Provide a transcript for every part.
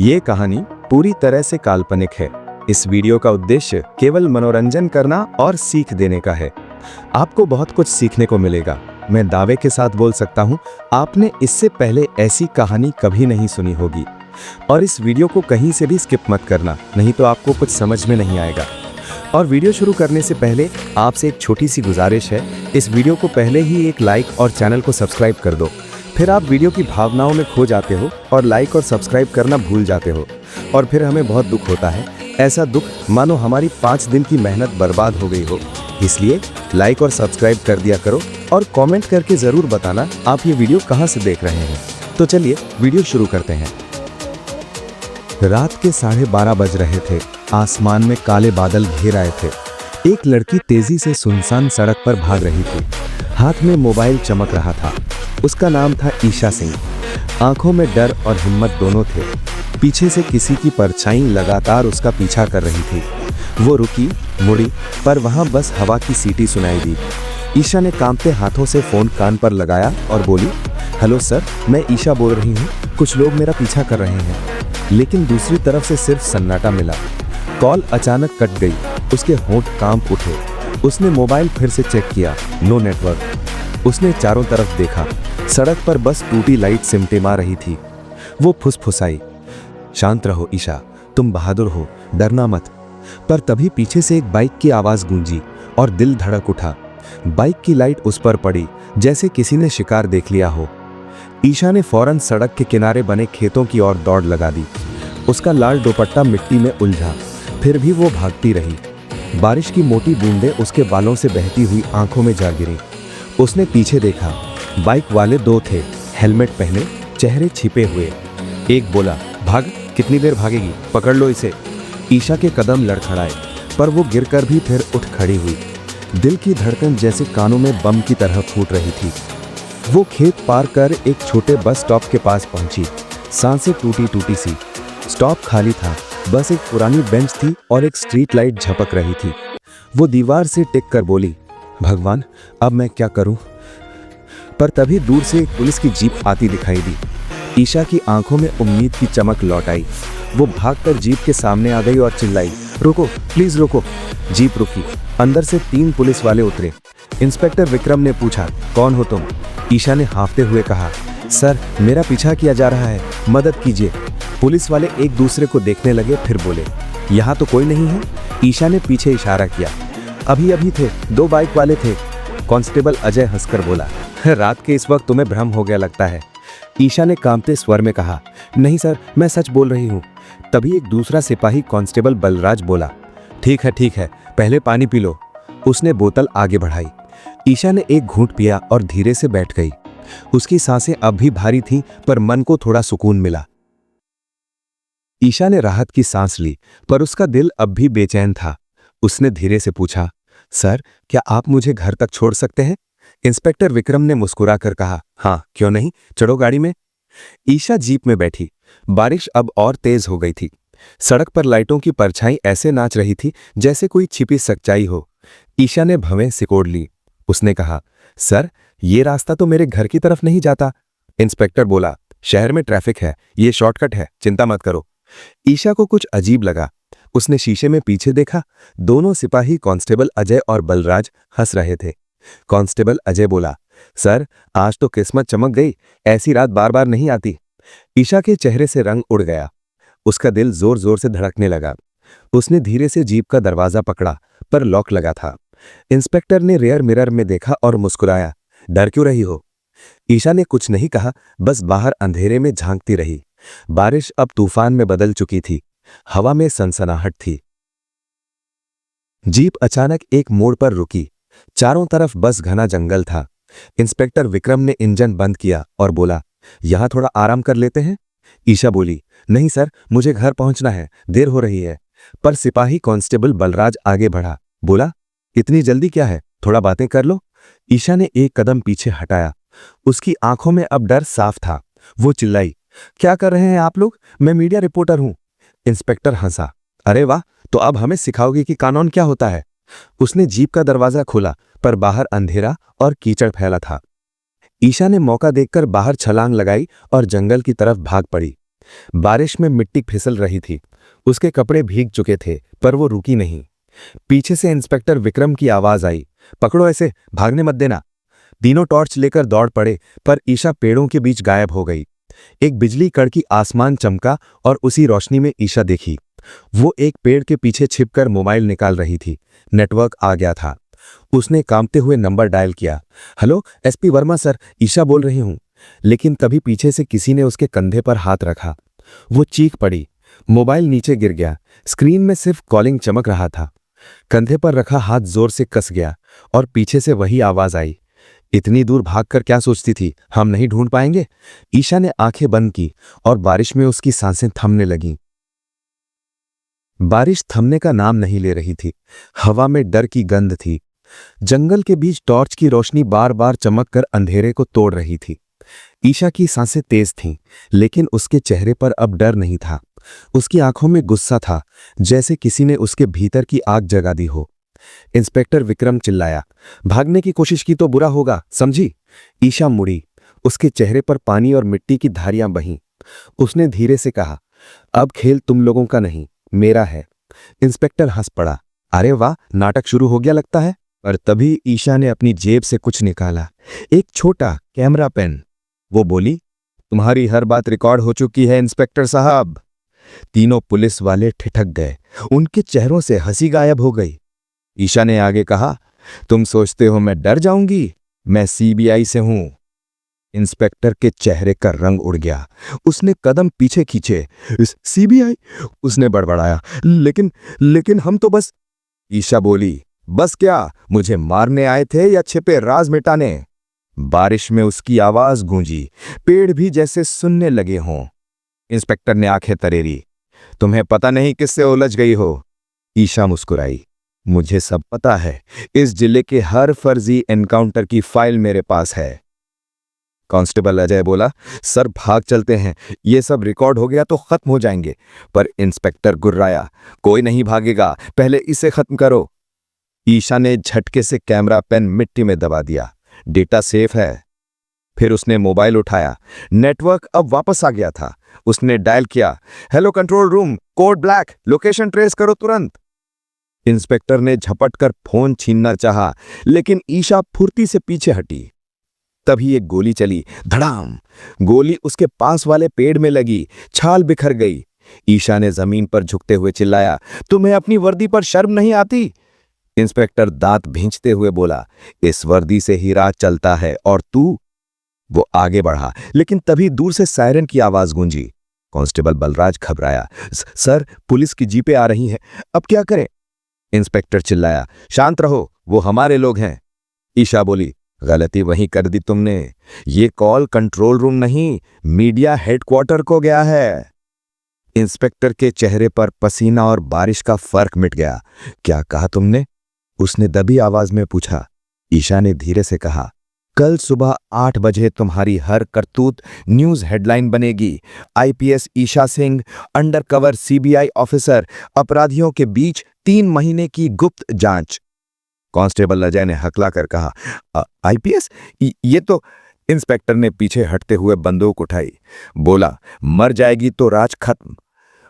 ये कहानी पूरी तरह से काल्पनिक है। इस वीडियो का उद्देश्य केवल मनोरंजन करना और सीख देने का है। आपको बहुत कुछ सीखने को मिलेगा। मैं दावे के साथ बोल सकता हूँ, आपने इससे पहले ऐसी कहानी कभी नहीं सुनी होगी। और इस वीडियो को कहीं से भी स्किप मत करना, नहीं तो आपको कुछ समझ में नहीं आएगा। और वीडियो शुरू करने से पहले आपसे एक छोटी सी गुजारिश है, इस वीडियो को पहले ही एक लाइक और चैनल को सब्सक्राइब कर दो। फिर आप वीडियो की भावनाओं में खो जाते हो और लाइक और सब्सक्राइब करना भूल जाते हो, और फिर हमें बहुत दुख होता है। ऐसा दुख मानो हमारी 5 दिन की मेहनत बर्बाद हो गई हो। इसलिए लाइक और सब्सक्राइब कर दिया करो और कमेंट करके ज़रूर बताना आप ये वीडियो कहाँ से देख रहे हैं। तो चलिए वीडियो शुरू करते हैं। रात के 12:30 बज रहे थे। आसमान में काले बादल घेर आए थे। एक लड़की तेजी से सुनसान सड़क पर भाग रही थी। हाथ में मोबाइल चमक रहा था। उसका नाम था ईशा सिंह। आंखों में डर और हिम्मत दोनों थे। पीछे से किसी की परछाई लगातार उसका पीछा कर रही थी। वो रुकी, मुड़ी, पर वहां बस हवा की सीटी सुनाई दी। ईशा ने कांपते हाथों से फोन कान पर लगाया और बोली, हेलो सर, मैं ईशा बोल रही हूँ। कुछ लोग मेरा पीछा कर रहे हैं। लेकिन दूसरी तरफ से सिर्फ सन्नाटा मिला। कॉल अचानक कट गई। उसके होंठ कांप उठे। उसने मोबाइल फिर से चेक किया, नो नेटवर्क। उसने चारों तरफ देखा। सड़क पर बस टूटी लाइट सिमटिमा रही थी। वो फुसफुसाई, शांत रहो ईशा, तुम बहादुर हो, डरना मत। पर तभी पीछे से एक बाइक की आवाज गूंजी और दिल धड़क उठा। बाइक की लाइट उस पर पड़ी जैसे किसी ने शिकार देख लिया हो। ईशा ने फौरन सड़क के किनारे बने खेतों की ओर दौड़ लगा दी। उसका लाल दुपट्टा मिट्टी में उलझा, फिर भी वो भागती रही। बारिश की मोटी बूंदें उसके बालों से बहती हुई आंखों में जा गिरी। उसने पीछे देखा। बाइक वाले 2 थे, हेलमेट पहने, चेहरे छिपे हुए। एक बोला, भाग, कितनी देर भागेगी, पकड़ लो इसे। ईशा के कदम लड़खड़ाए, पर वो गिरकर भी फिर उठ खड़ी हुई। दिल की धड़कन जैसे कानों में बम की तरह फूट रही थी। वो खेत पार कर एक छोटे बस स्टॉप के पास पहुंची। सांसें टूटी टूटी सी। स्टॉप खाली था, बस एक पुरानी बेंच थी और एक स्ट्रीट लाइट झपक रही थी। वो दीवार से टिक कर बोली, भगवान, अब मैं क्या करूं? पर तभी दूर से एक पुलिस की जीप आती दिखाई दी। ईशा की आंखों में उम्मीद की चमक लौट आई। वो भागकर जीप के सामने आ गई और चिल्लाई, रुको, प्लीज रुको। जीप रुकी। अंदर से 3 पुलिस वाले उतरे। इंस्पेक्टर विक्रम ने पूछा, कौन हो तुम? ईशा ने हांफते हुए कहा, सर, मेरा पीछा किया जा रहा है, मदद कीजिए। पुलिस वाले एक दूसरे को देखने लगे, फिर बोले, यहाँ तो कोई नहीं है। ईशा ने पीछे इशारा किया। अभी अभी थे, 2 बाइक वाले थे। कांस्टेबल अजय हंसकर बोला, रात के इस वक्त तुम्हें भ्रम हो गया लगता है। ईशा ने कांपते स्वर में कहा, नहीं सर, मैं सच बोल रही हूँ। तभी एक दूसरा सिपाही कांस्टेबल बलराज बोला, ठीक है, पहले पानी पी लो। उसने बोतल आगे बढ़ाई। ईशा ने एक घूंट पिया और धीरे से बैठ गई। उसकी सांसें अब भी भारी थीं, पर मन को थोड़ा सुकून मिला। ईशा ने राहत की सांस ली, पर उसका दिल अब भी बेचैन था। उसने धीरे से पूछा, सर, क्या आप मुझे घर तक छोड़ सकते हैं? इंस्पेक्टर विक्रम ने मुस्कुराकर कहा, हाँ, क्यों नहीं, चढ़ो गाड़ी में। ईशा जीप में बैठी। बारिश अब और तेज हो गई थी। सड़क पर लाइटों की परछाई ऐसे नाच रही थी जैसे कोई छिपी सच्चाई हो। ईशा ने भवें सिकोड़ ली। उसने कहा, सर, ये रास्ता तो मेरे घर की तरफ नहीं जाता। इंस्पेक्टर बोला, शहर में ट्रैफिक है, ये शॉर्टकट है, चिंता मत करो। ईशा को कुछ अजीब लगा। उसने शीशे में पीछे देखा। दोनों सिपाही कांस्टेबल अजय और बलराज हंस रहे थे। कांस्टेबल अजय बोला, सर, आज तो किस्मत चमक गई, ऐसी रात बार बार नहीं आती। ईशा के चेहरे से रंग उड़ गया। उसका दिल जोर जोर से धड़कने लगा। उसने धीरे से जीप का दरवाजा पकड़ा, पर लॉक लगा था। इंस्पेक्टर ने रियर मिरर में देखा और मुस्कुराया, डर क्यों रही हो? ईशा ने कुछ नहीं कहा, बस बाहर अंधेरे में झांकती रही। बारिश अब तूफान में बदल चुकी थी। हवा में सनसनाहट थी। जीप अचानक एक मोड़ पर रुकी। चारों तरफ बस घना जंगल था। इंस्पेक्टर विक्रम ने इंजन बंद किया और बोला, यहां थोड़ा आराम कर लेते हैं। ईशा बोली, नहीं सर, मुझे घर पहुंचना है, देर हो रही है। पर सिपाही कांस्टेबल बलराज आगे बढ़ा, बोला, इतनी जल्दी क्या है, थोड़ा बातें कर लो। ईशा ने एक कदम पीछे हटाया। उसकी आंखों में अब डर साफ था। वो चिल्लाई, क्या कर रहे हैं आप लोग? मैं मीडिया रिपोर्टर हूं। इंस्पेक्टर हंसा, अरे वाह, तो अब हमें सिखाओगे कि कानून क्या होता है। उसने जीप का दरवाजा खोला, पर बाहर अंधेरा और कीचड़ फैला था। ईशा ने मौका देखकर बाहर छलांग लगाई और जंगल की तरफ भाग पड़ी। बारिश में मिट्टी फिसल रही थी। उसके कपड़े भीग चुके थे, पर वो रुकी नहीं। पीछे से इंस्पेक्टर विक्रम की आवाज आई, पकड़ो ऐसे, भागने मत देना। तीनों टॉर्च लेकर दौड़ पड़े, पर ईशा पेड़ों के बीच गायब हो गई। एक बिजली कड़की आसमान चमका और उसी रोशनी में ईशा देखी। वो एक पेड़ के पीछे छिपकर मोबाइल निकाल रही थी। नेटवर्क आ गया था। उसने कांपते हुए नंबर डायल किया। Hello, SP Verma sir, Isha बोल रही हूं। लेकिन तभी पीछे से किसी ने उसके कंधे पर हाथ रखा। वो चीख पड़ी। मोबाइल नीचे गिर गया। स्क्रीन में सिर्फ कॉलिंग चमक रहा था। कंधे पर रखा हाथ जोर से कस गया और पीछे से वही आवाज आई, इतनी दूर भागकर क्या सोचती थी, हम नहीं ढूंढ पाएंगे? ईशा ने आंखें बंद की और बारिश में उसकी सांसें थमने लगीं। बारिश थमने का नाम नहीं ले रही थी। हवा में डर की गंध थी। जंगल के बीच टॉर्च की रोशनी बार बार चमककर अंधेरे को तोड़ रही थी। ईशा की सांसें तेज थीं, लेकिन उसके चेहरे पर अब डर नहीं था। उसकी आंखों में गुस्सा था, जैसे किसी ने उसके भीतर की आग जगा दी हो। इंस्पेक्टर विक्रम चिल्लाया, भागने की कोशिश की तो बुरा होगा, समझी? ईशा मुड़ी। उसके चेहरे पर पानी और मिट्टी की धारियां बहीं। उसने धीरे से कहा, अब खेल तुम लोगों का नहीं, मेरा है। इंस्पेक्टर हंस पड़ा। अरे वाह, नाटक शुरू हो गया लगता है। पर तभी ईशा ने अपनी जेब से कुछ निकाला, एक छोटा कैमरा पेन। वो बोली, तुम्हारी हर बात रिकॉर्ड हो चुकी है इंस्पेक्टर साहब। तीनों पुलिस वाले ठिठक गए। उनके चेहरों से हंसी गायब हो गई। ईशा ने आगे कहा, तुम सोचते हो मैं डर जाऊंगी? मैं सीबीआई से हूं। इंस्पेक्टर के चेहरे का रंग उड़ गया। उसने कदम पीछे खींचे। सीबीआई? उसने बड़बड़ाया, लेकिन हम तो बस। ईशा बोली, बस क्या, मुझे मारने आए थे या छिपे राज मिटाने? बारिश में उसकी आवाज गूंजी। पेड़ भी जैसे सुनने लगे हों। इंस्पेक्टर ने आंखें तरेरी। तुम्हें पता नहीं किससे उलझ गई हो? ईशा मुस्कुराई। मुझे सब पता है। इस जिले के हर फर्जी एनकाउंटर की फाइल मेरे पास है। कांस्टेबल अजय बोला, सर भाग चलते हैं, ये सब रिकॉर्ड हो गया तो खत्म हो जाएंगे। पर इंस्पेक्टर गुर्राया, कोई नहीं भागेगा, पहले इसे खत्म करो। ईशा ने झटके से कैमरा पेन मिट्टी में दबा दिया। डेटा सेफ है। फिर उसने मोबाइल उठाया। नेटवर्क अब वापस आ गया था। उसने डायल किया, hello control room, code black, location trace करो तुरंत। इंस्पेक्टर ने झपटकर फोन छीनना चाहा, लेकिन ईशा फुर्ती से पीछे हटी। तभी एक गोली चली, धड़ाम। गोली उसके पास वाले पेड़ में लगी, छाल बिखर गई। ईशा ने जमीन पर झुकते हुए चिल्लाया, तुम्हें अपनी वर्दी पर शर्म नहीं आती? इंस्पेक्टर दांत भींचते हुए बोला, इस वर्दी से ही राज चलता है, और तू? वो आगे बढ़ा, लेकिन तभी दूर से सायरन की आवाज गूंजी। कांस्टेबल बलराज घबराया, सर पुलिस की जीपें आ रही हैं, अब क्या करें? इंस्पेक्टर चिल्लाया, शांत रहो, वो हमारे लोग हैं। ईशा बोली, गलती वहीं कर दी तुमने। ये कॉल कंट्रोल रूम नहीं, मीडिया हेडक्वार्टर को गया है। इंस्पेक्टर के चेहरे पर पसीना और बारिश का फर्क मिट गया। क्या कहा तुमने? उसने दबी आवाज में पूछा। ईशा ने धीरे से कहा, कल सुबह 8 बजे तुम्हारी हर करतूत न्यूज हेडलाइन बनेगी। IPS Isha Singh, undercover CBI officer, अपराधियों के बीच 3 महीने की गुप्त जांच। कांस्टेबल अजय ने हकला कर कहा, आईपीएस? ये तो। इंस्पेक्टर ने पीछे हटते हुए बंदूक उठाई। बोला, मर जाएगी तो राज खत्म।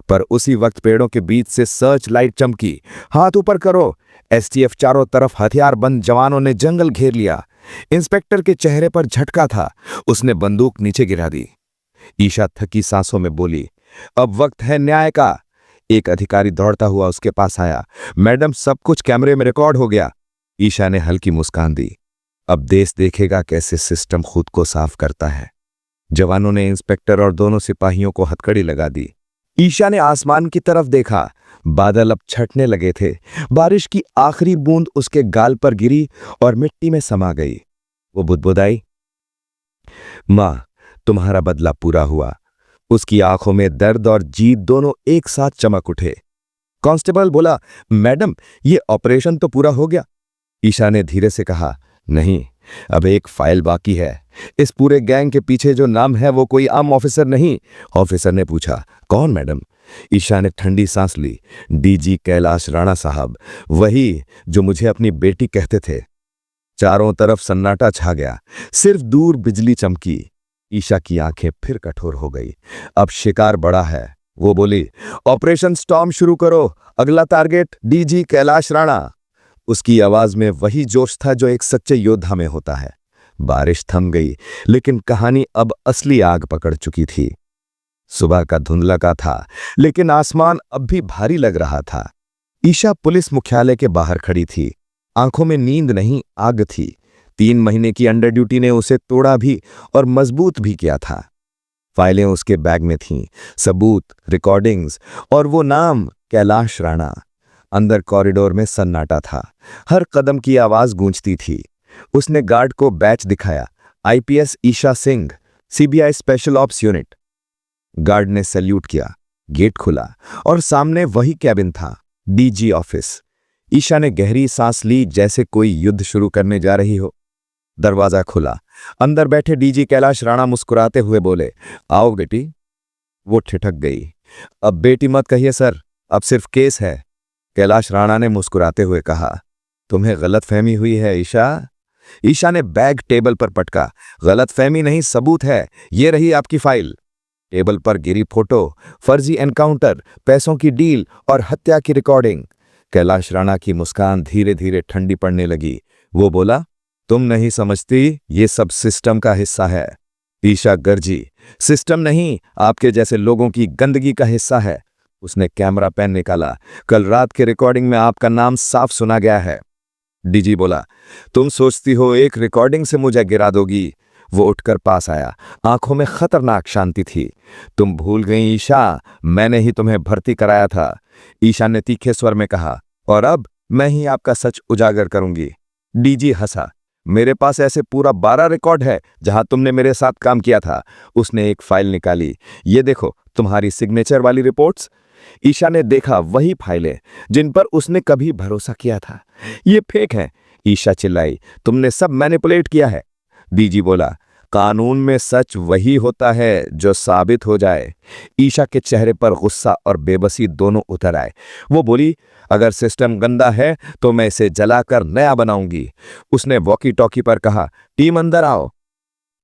पर उसी वक्त पेड़ों के बीच से सर्च लाइट चमकी। हाथ ऊपर करो। एसटीएफ चारों तरफ हथियार बंद जवानों ने जंगल घेर लिया। इंस्पेक्टर के चेहरे पर झटका था। उसने बंदूक नीचे गिरा दी। ईशा थकी सांसों में बोली, अब वक्त है न्याय का। एक अधिकारी दौड़ता हुआ उसके पास आया। मैडम, सब कुछ कैमरे में रिकॉर्ड हो गया। ईशा ने हल्की मुस्कान दी। अब देश देखेगा कैसे सिस्टम खुद को साफ करता है। जवानों ने इंस्पेक्टर और दोनों सिपाहियों को हथकड़ी लगा दी। ईशा ने आसमान की तरफ देखा। बादल अब छटने लगे थे। बारिश की आखिरी बूंद उसके गाल पर गिरी और मिट्टी में समा गई। वो बुदबुदाई, मां, तुम्हारा बदला पूरा हुआ। उसकी आंखों में दर्द और जीत दोनों एक साथ चमक उठे। कांस्टेबल बोला, मैडम, ये ऑपरेशन तो पूरा हो गया। ईशा ने धीरे से कहा, नहीं, अब एक फाइल बाकी है। इस पूरे गैंग के पीछे जो नाम है वो कोई आम ऑफिसर नहीं। ऑफिसर ने पूछा, कौन मैडम? ईशा ने ठंडी सांस ली। डीजी कैलाश राणा साहब, वही जो मुझे अपनी बेटी कहते थे। चारों तरफ सन्नाटा छा गया। सिर्फ दूर बिजली चमकी। ईशा की आंखें फिर कठोर हो गई। अब शिकार बड़ा है। वो बोली, ऑपरेशन स्टॉर्म शुरू करो, अगला टारगेट डीजी कैलाश राणा। उसकी आवाज में वही जोश था जो एक सच्चे योद्धा में होता है। बारिश थम गई, लेकिन कहानी अब असली आग पकड़ चुकी थी। सुबह का धुंधला था, लेकिन आसमान अब भी भारी लग रहा था। ईशा पुलिस मुख्यालय के बाहर खड़ी थी। आंखों में नींद नहीं, आग थी। 3 महीने की अंडर ड्यूटी ने उसे तोड़ा भी और मजबूत भी किया था। फाइलें उसके बैग में थीं, सबूत, रिकॉर्डिंग्स और वो नाम कैलाश राणा। अंदर कॉरिडोर में सन्नाटा था। हर कदम की आवाज गूंजती थी। उसने गार्ड को बैच दिखाया, IPS Isha Singh, CBI special ops unit. Guard ने सैल्यूट किया। गेट खुला और सामने वही कैबिन था, डीजी ऑफिस। ईशा ने गहरी सांस ली, जैसे कोई युद्ध शुरू करने जा रही हो। दरवाजा खुला। अंदर बैठे डीजी कैलाश राणा मुस्कुराते हुए बोले, आओ बेटी। वो ठिठक गई। अब बेटी मत कहिए सर, अब सिर्फ केस है। कैलाश राणा ने मुस्कुराते हुए कहा, तुम्हें गलतफहमी हुई है ईशा। ईशा ने बैग टेबल पर पटका। गलतफहमी नहीं, सबूत है। ये रही आपकी फाइल। टेबल पर गिरी फोटो, फर्जी एनकाउंटर, पैसों की डील और हत्या की रिकॉर्डिंग। कैलाश राणा की मुस्कान धीरे धीरे ठंडी पड़ने लगी। वो बोला, तुम नहीं समझती, ये सब सिस्टम का हिस्सा है। ईशा गर्जी, सिस्टम नहीं, आपके जैसे लोगों की गंदगी का हिस्सा है। उसने कैमरा पेन निकाला। कल रात के रिकॉर्डिंग में आपका नाम साफ सुना गया है। डीजी बोला, तुम सोचती हो एक रिकॉर्डिंग से मुझे गिरा दोगी। वो उठकर पास आया। आंखों में खतरनाक शांति थी। तुम भूल गई ईशा, मैंने ही तुम्हें भर्ती कराया था। ईशा ने तीखे स्वर में कहा, और अब मैं ही आपका सच उजागर करूंगी। डीजी हंसा, मेरे पास ऐसे पूरा 12 रिकॉर्ड है जहां तुमने मेरे साथ काम किया था। उसने एक फाइल निकाली। ये देखो, तुम्हारी सिग्नेचर वाली रिपोर्ट्स। ईशा ने देखा वही फाइलें जिन पर उसने कभी भरोसा किया था। ये फेक है। ईशा चिल्लाई, तुमने सब मैनिपुलेट किया है। डीजी बोला, कानून में सच वही होता है जो साबित हो जाए। ईशा के चेहरे पर गुस्सा और बेबसी दोनों उतर आए। वो बोली, अगर सिस्टम गंदा है तो मैं इसे जलाकर नया बनाऊंगी। उसने वॉकी टॉकी पर कहा, टीम अंदर आओ।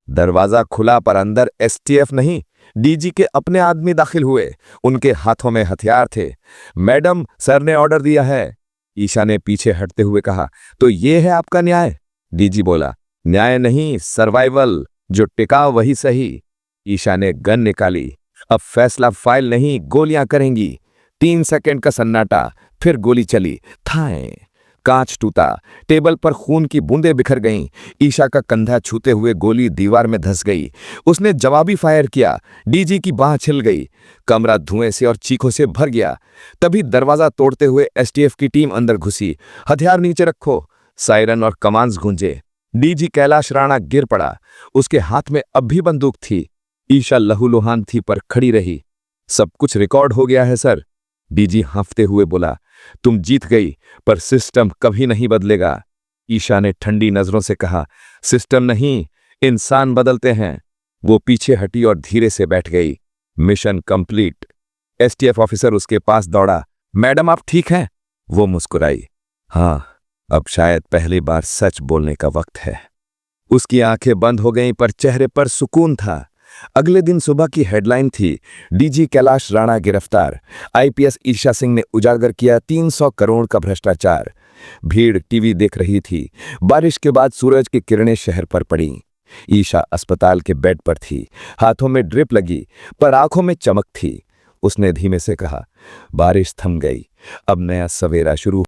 दरवाजा खुला, पर अंदर एसटीएफ नहीं, डीजी के अपने आदमी दाखिल हुए। उनके हाथों में हथियार थे। मैडम, सर ने ऑर्डर दिया है। ईशा ने पीछे हटते हुए कहा, तो ये है आपका न्याय? डीजी बोला, न्याय नहीं, सर्वाइवल। जो टिका वही सही। ईशा ने गन निकाली। अब फैसला फाइल नहीं, गोलियां करेंगी। 3 सेकंड का सन्नाटा, फिर गोली चली। थाएं, कांच टूटा। टेबल पर खून की बूंदें बिखर गईं। ईशा का कंधा छूते हुए गोली दीवार में धंस गई। उसने जवाबी फायर किया। डीजी की बांह छिल गई। कमरा धुएं से और चीखों से भर गया। तभी दरवाजा तोड़ते हुए एसटीएफ की टीम अंदर घुसी। हथियार नीचे रखो। सायरन और कमांड्स गूंजे। डीजी कैलाश राणा गिर पड़ा। उसके हाथ में अब भी बंदूक थी। ईशा लहूलुहान थी, पर खड़ी रही। सब कुछ रिकॉर्ड हो गया है सर। डीजी हाँफते हुए बोला, तुम जीत गई, पर सिस्टम कभी नहीं बदलेगा। ईशा ने ठंडी नजरों से कहा, सिस्टम नहीं, इंसान बदलते हैं। वो पीछे हटी और धीरे से बैठ गई। Mission complete. एसटीएफ ऑफिसर उसके पास दौड़ा। मैडम, आप ठीक हैं? वो मुस्कुराई। हाँ, अब शायद पहली बार सच बोलने का वक्त है। उसकी आंखें बंद हो गईं, पर चेहरे पर सुकून था। अगले दिन सुबह की हेडलाइन थी, डीजी कैलाश राणा गिरफ्तार। आईपीएस ईशा सिंह ने उजागर किया 300 करोड़ का भ्रष्टाचार। भीड़ टीवी देख रही थी। बारिश के बाद सूरज की किरणें शहर पर पड़ी। ईशा अस्पताल के बेड पर थी। हाथों में ड्रिप लगी, पर आंखों में चमक थी। उसने धीमे से कहा, बारिश थम गई, अब नया सवेरा शुरू।